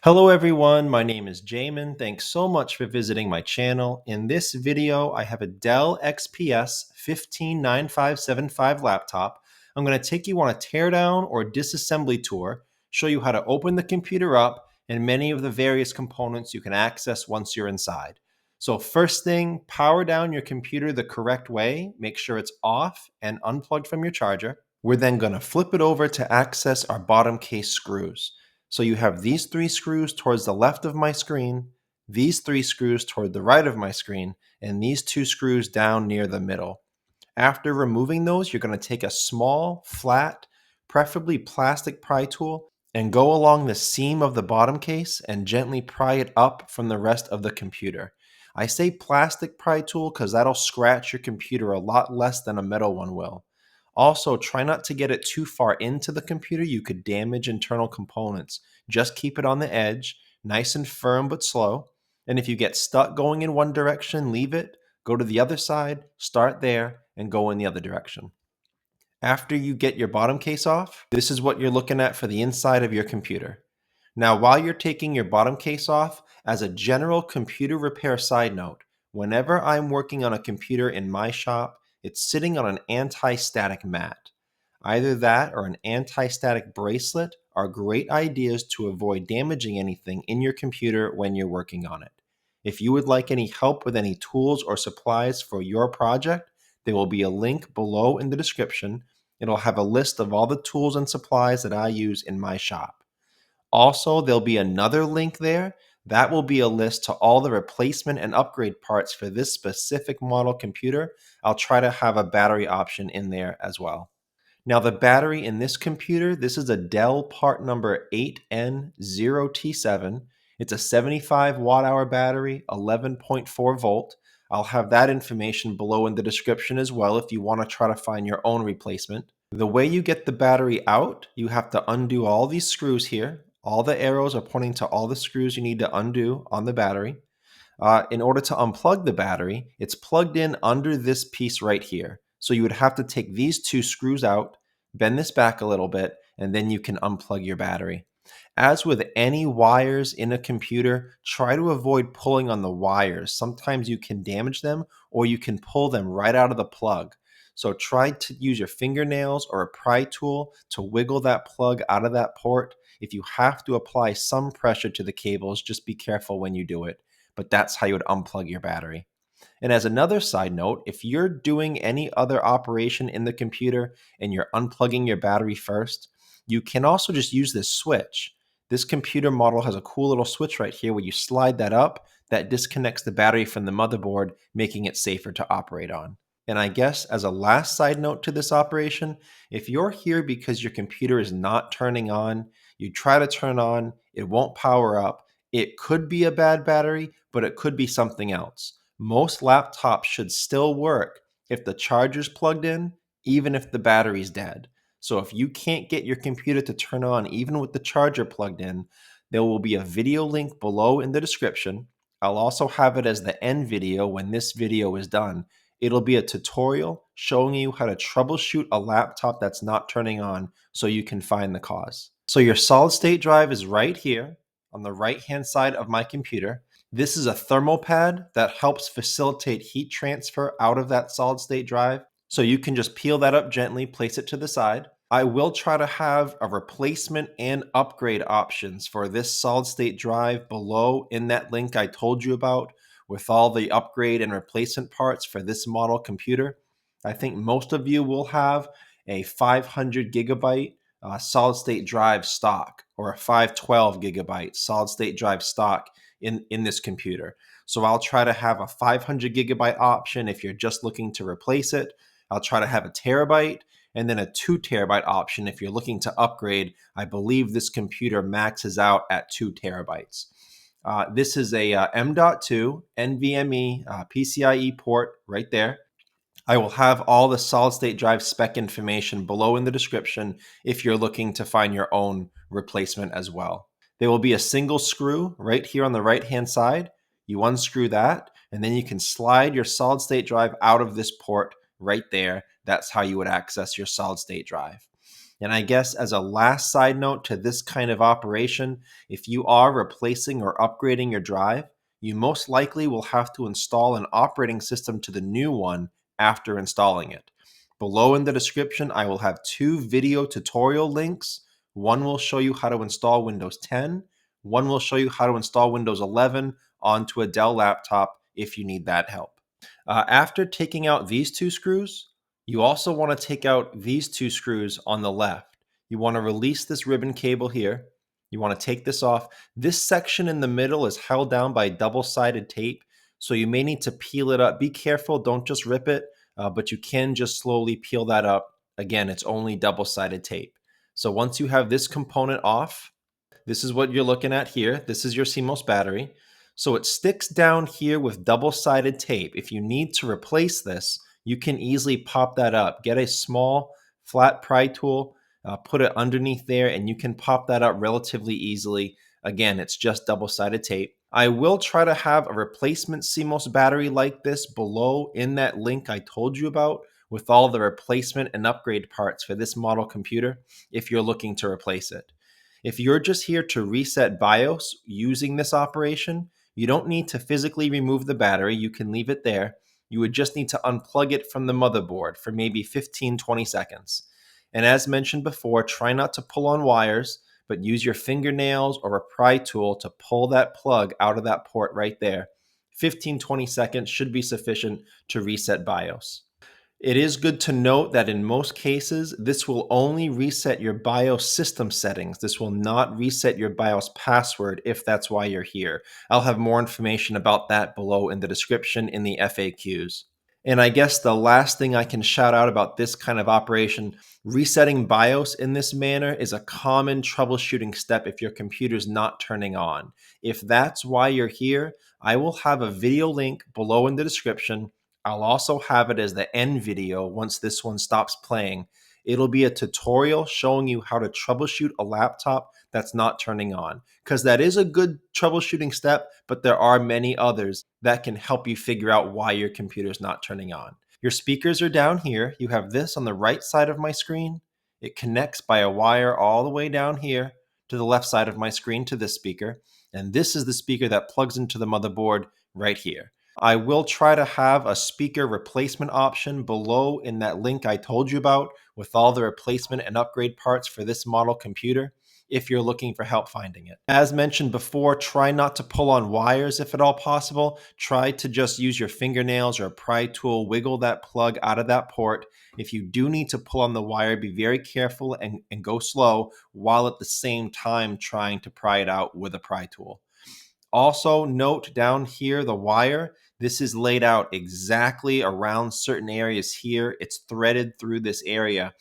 Hello everyone, my name is Jamin. Thanks so much for visiting my channel. In this video, I have a Dell XPS 159575 laptop. I'm going to take you on a teardown or disassembly tour, show you how to open the computer up and many of the various components you can access once you're inside. So first thing, power down your computer the correct way. Make sure it's off and unplugged from your charger. We're then going to flip it over to access our bottom case screws. So you have these three screws towards the left of my screen, these three screws toward the right of my screen, and these two screws down near the middle. After removing those, you're going to take a small, flat, preferably plastic pry tool and go along the seam of the bottom case and gently pry it up from the rest of the computer. I say plastic pry tool because that'll scratch your computer a lot less than a metal one will. Also, try not to get it too far into the computer. You could damage internal components. Just keep it on the edge, nice and firm but slow. And if you get stuck going in one direction, leave it, go to the other side, start there, and go in the other direction. After you get your bottom case off, this is what you're looking at for the inside of your computer. Now, while you're taking your bottom case off, as a general computer repair side note, whenever I'm working on a computer in my shop, it's sitting on an anti-static mat. Either that or an anti-static bracelet are great ideas to avoid damaging anything in your computer when you're working on it. If you would like any help with any tools or supplies for your project, there will be a link below in the description. It'll have a list of all the tools and supplies that I use in my shop. Also, there'll be another link there. That will be a list to all the replacement and upgrade parts for this specific model computer. I'll try to have a battery option in there as well. Now, the battery in this computer, this is a Dell part number 8N0T7. It's a 75 watt hour battery, 11.4 volt. I'll have that information below in the description as well if you want to try to find your own replacement. The way you get the battery out, you have to undo all these screws here. All the arrows are pointing to all the screws you need to undo on the battery. In order to unplug the battery, it's plugged in under this piece right here. So you would have to take these two screws out, bend this back a little bit, and then you can unplug your battery. As with any wires in a computer, try to avoid pulling on the wires. Sometimes you can damage them or you can pull them right out of the plug. So try to use your fingernails or a pry tool to wiggle that plug out of that port. If you have to apply some pressure to the cables, just be careful when you do it. But that's how you would unplug your battery. And as another side note, if you're doing any other operation in the computer and you're unplugging your battery first, you can also just use this switch. This computer model has a cool little switch right here where you slide that up, that disconnects the battery from the motherboard, making it safer to operate on. And I guess as a last side note to this operation, if you're here because your computer is not turning on, you try to turn on, it won't power up. It could be a bad battery, but it could be something else. Most laptops should still work if the charger's plugged in, even if the battery's dead. So if you can't get your computer to turn on even with the charger plugged in, there will be a video link below in the description. I'll also have it as the end video when this video is done. It'll be a tutorial showing you how to troubleshoot a laptop that's not turning on so you can find the cause. So your solid state drive is right here on the right hand side of my computer. This is a thermal pad that helps facilitate heat transfer out of that solid state drive. So you can just peel that up gently, place it to the side. I will try to have a replacement and upgrade options for this solid state drive below in that link I told you about with all the upgrade and replacement parts for this model computer. I think most of you will have a 500 gigabyte solid state drive stock or a 512 gigabyte solid state drive stock in this computer. So I'll try to have a 500 gigabyte option if you're just looking to replace it. I'll try to have a terabyte and then a 2 terabyte option if you're looking to upgrade. I believe this computer maxes out at 2 terabytes. This is a M.2 NVMe PCIe port right there. I will have all the solid state drive spec information below in the description if you're looking to find your own replacement as well. There will be a single screw right here on the right hand side. You unscrew that and then you can slide your solid state drive out of this port right there. That's how you would access your solid state drive. And I guess as a last side note to this kind of operation, if you are replacing or upgrading your drive, you most likely will have to install an operating system to the new one after installing it. Below in the description, I will have 2 video tutorial links. One will show you how to install Windows 10. One will show you how to install Windows 11 onto a Dell laptop if you need that help. After taking out these 2 screws, you also want to take out these 2 screws on the left. You want to release this ribbon cable here. You want to take this off. This section in the middle is held down by double-sided tape, so you may need to peel it up. Be careful, don't just rip it, but you can just slowly peel that up. Again, it's only double-sided tape. So once you have this component off, this is what you're looking at here. This is your CMOS battery. So it sticks down here with double-sided tape. If you need to replace this, you can easily pop that up. Get a small flat pry tool, put it underneath there, and you can pop that up relatively easily. Again, it's just double-sided tape. I will try to have a replacement CMOS battery like this below in that link I told you about with all the replacement and upgrade parts for this model computer if you're looking to replace it. If you're just here to reset BIOS using this operation, you don't need to physically remove the battery. You can leave it there. You would just need to unplug it from the motherboard for maybe 15-20 seconds. And as mentioned before, try not to pull on wires, but use your fingernails or a pry tool to pull that plug out of that port right there. 15-20 seconds should be sufficient to reset BIOS. It is good to note that in most cases, this will only reset your BIOS system settings. This will not reset your BIOS password if that's why you're here. I'll have more information about that below in the description in the FAQs. And I guess the last thing I can shout out about this kind of operation, resetting BIOS in this manner is a common troubleshooting step if your computer's not turning on. If that's why you're here, I will have a video link below in the description. I'll also have it as the end video once this one stops playing. It'll be a tutorial showing you how to troubleshoot a laptop that's not turning on, because that is a good troubleshooting step, but there are many others that can help you figure out why your computer's not turning on. Your speakers are down here. You have this on the right side of my screen. It connects by a wire all the way down here to the left side of my screen to this speaker. And this is the speaker that plugs into the motherboard right here. I will try to have a speaker replacement option below in that link I told you about with all the replacement and upgrade parts for this model computer if you're looking for help finding it. As mentioned before, try not to pull on wires if at all possible. Try to just use your fingernails or a pry tool, wiggle that plug out of that port. If you do need to pull on the wire, be very careful and go slow while at the same time trying to pry it out with a pry tool. Also, note down here the wire. This is laid out exactly around certain areas here. It's threaded through this area.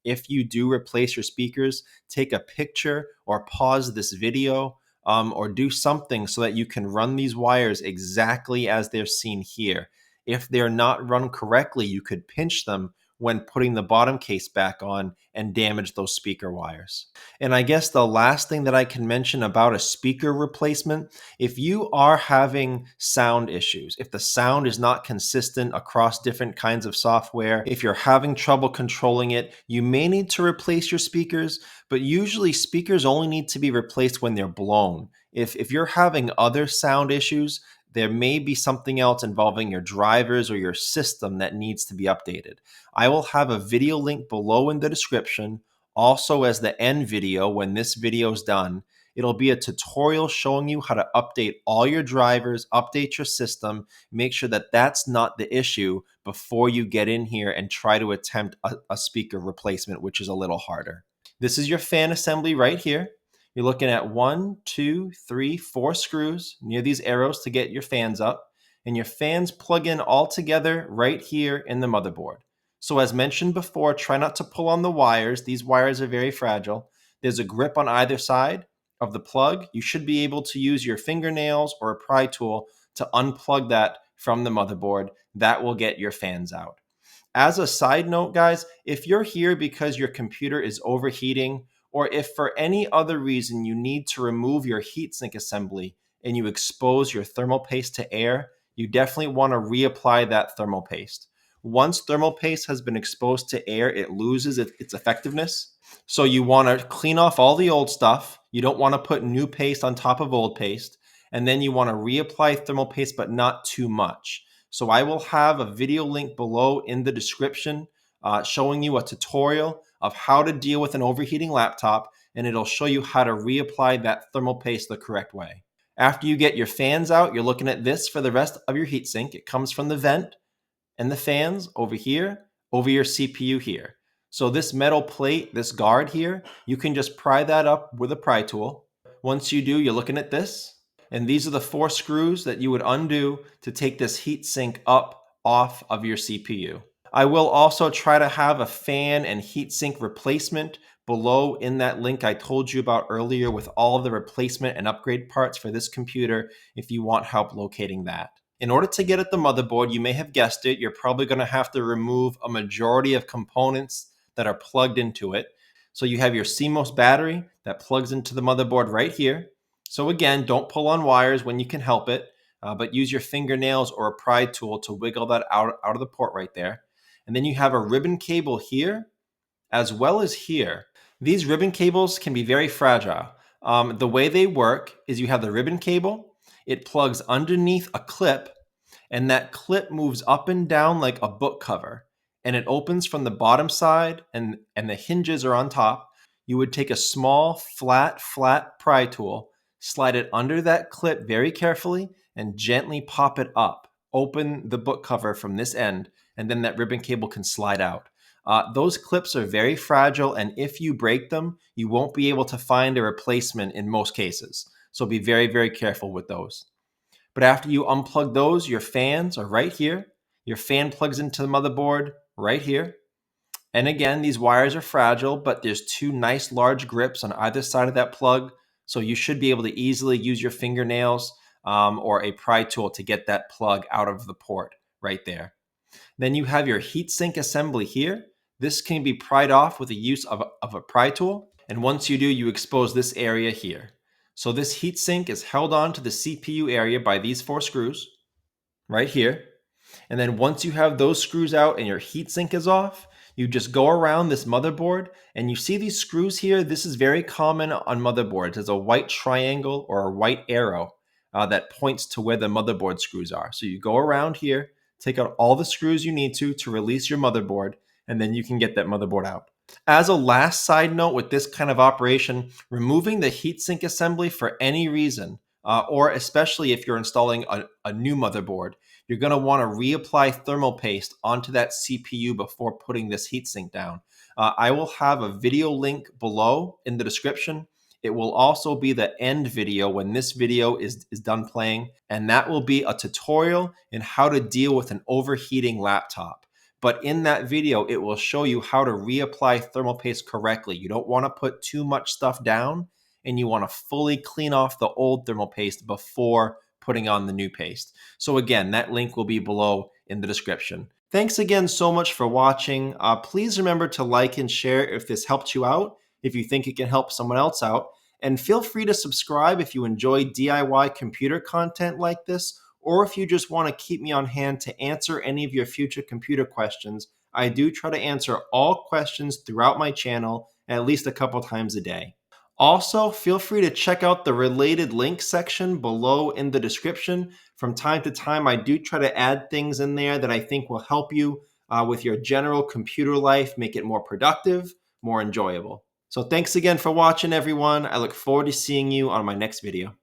If you do replace your speakers, take a picture or pause this video or do something so that you can run these wires exactly as they're seen here. If they're not run correctly, you could pinch them when putting the bottom case back on and damage those speaker wires. And I guess the last thing that I can mention about a speaker replacement, if you are having sound issues, if the sound is not consistent across different kinds of software, if you're having trouble controlling it, you may need to replace your speakers, but usually speakers only need to be replaced when they're blown. If you're having other sound issues, there may be something else involving your drivers or your system that needs to be updated. I will have a video link below in the description, also as the end video when this video is done. It'll be a tutorial showing you how to update all your drivers, update your system, make sure that that's not the issue before you get in here and try to attempt a speaker replacement, which is a little harder. This is your fan assembly right here. You're looking at 1, 2, 3, 4 screws near these arrows to get your fans up, and your fans plug in all together right here in the motherboard. So as mentioned before, try not to pull on the wires. These wires are very fragile. There's a grip on either side of the plug. You should be able to use your fingernails or a pry tool to unplug that from the motherboard. That will get your fans out. As a side note, guys, if you're here because your computer is overheating, or if for any other reason you need to remove your heatsink assembly and you expose your thermal paste to air, you definitely want to reapply that thermal paste. Once thermal paste has been exposed to air, it loses its effectiveness. So you want to clean off all the old stuff. You don't want to put new paste on top of old paste. And then you want to reapply thermal paste, but not too much. So I will have a video link below in the description showing you a tutorial of how to deal with an overheating laptop, and it'll show you how to reapply that thermal paste the correct way. After you get your fans out, you're looking at this for the rest of your heatsink. It comes from the vent and the fans over here, over your CPU here. So this metal plate, this guard here, you can just pry that up with a pry tool. Once you do, you're looking at this. And these are the 4 screws that you would undo to take this heatsink up off of your CPU. I will also try to have a fan and heatsink replacement below in that link I told you about earlier with all of the replacement and upgrade parts for this computer if you want help locating that. In order to get at the motherboard, you may have guessed it, you're probably going to have to remove a majority of components that are plugged into it. So you have your CMOS battery that plugs into the motherboard right here. So again, don't pull on wires when you can help it, but use your fingernails or a pry tool to wiggle that out of the port right there. And then you have a ribbon cable here as well as here. These ribbon cables can be very fragile. The way they work is you have the ribbon cable, it plugs underneath a clip, and that clip moves up and down like a book cover, and it opens from the bottom side, and the hinges are on top. You would take a small, flat pry tool, slide it under that clip very carefully, and gently pop it up. Open the book cover from this end, and then that ribbon cable can slide out. Those clips are very fragile, and if you break them, you won't be able to find a replacement in most cases. So be very, very careful with those. But after you unplug those, your fans are right here. Your fan plugs into the motherboard right here. And again, these wires are fragile, but there's 2 nice large grips on either side of that plug. So you should be able to easily use your fingernails or a pry tool to get that plug out of the port right there. Then you have your heatsink assembly here. This can be pried off with the use of a pry tool. And once you do, you expose this area here. So this heatsink is held on to the CPU area by these 4 screws right here. And then once you have those screws out and your heatsink is off, you just go around this motherboard and you see these screws here. This is very common on motherboards. There's a white triangle or a white arrow that points to where the motherboard screws are. So you go around here, take out all the screws you need to release your motherboard, and then you can get that motherboard out. As a last side note with this kind of operation, removing the heatsink assembly for any reason, or especially if you're installing a new motherboard, you're going to want to reapply thermal paste onto that CPU before putting this heatsink down. I will have a video link below in the description. It will also be the end video when this video is done playing, and that will be a tutorial in how to deal with an overheating laptop. But in that video, it will show you how to reapply thermal paste correctly. You don't want to put too much stuff down, and you want to fully clean off the old thermal paste before putting on the new paste. So again, that link will be below in the description. Thanks again so much for watching. Please remember to like and share if this helped you out, if you think it can help someone else out. And feel free to subscribe if you enjoy DIY computer content like this, or if you just want to keep me on hand to answer any of your future computer questions. I do try to answer all questions throughout my channel at least a couple times a day. Also, feel free to check out the related links section below in the description. From time to time, I do try to add things in there that I think will help you with your general computer life, make it more productive, more enjoyable. So thanks again for watching, everyone. I look forward to seeing you on my next video.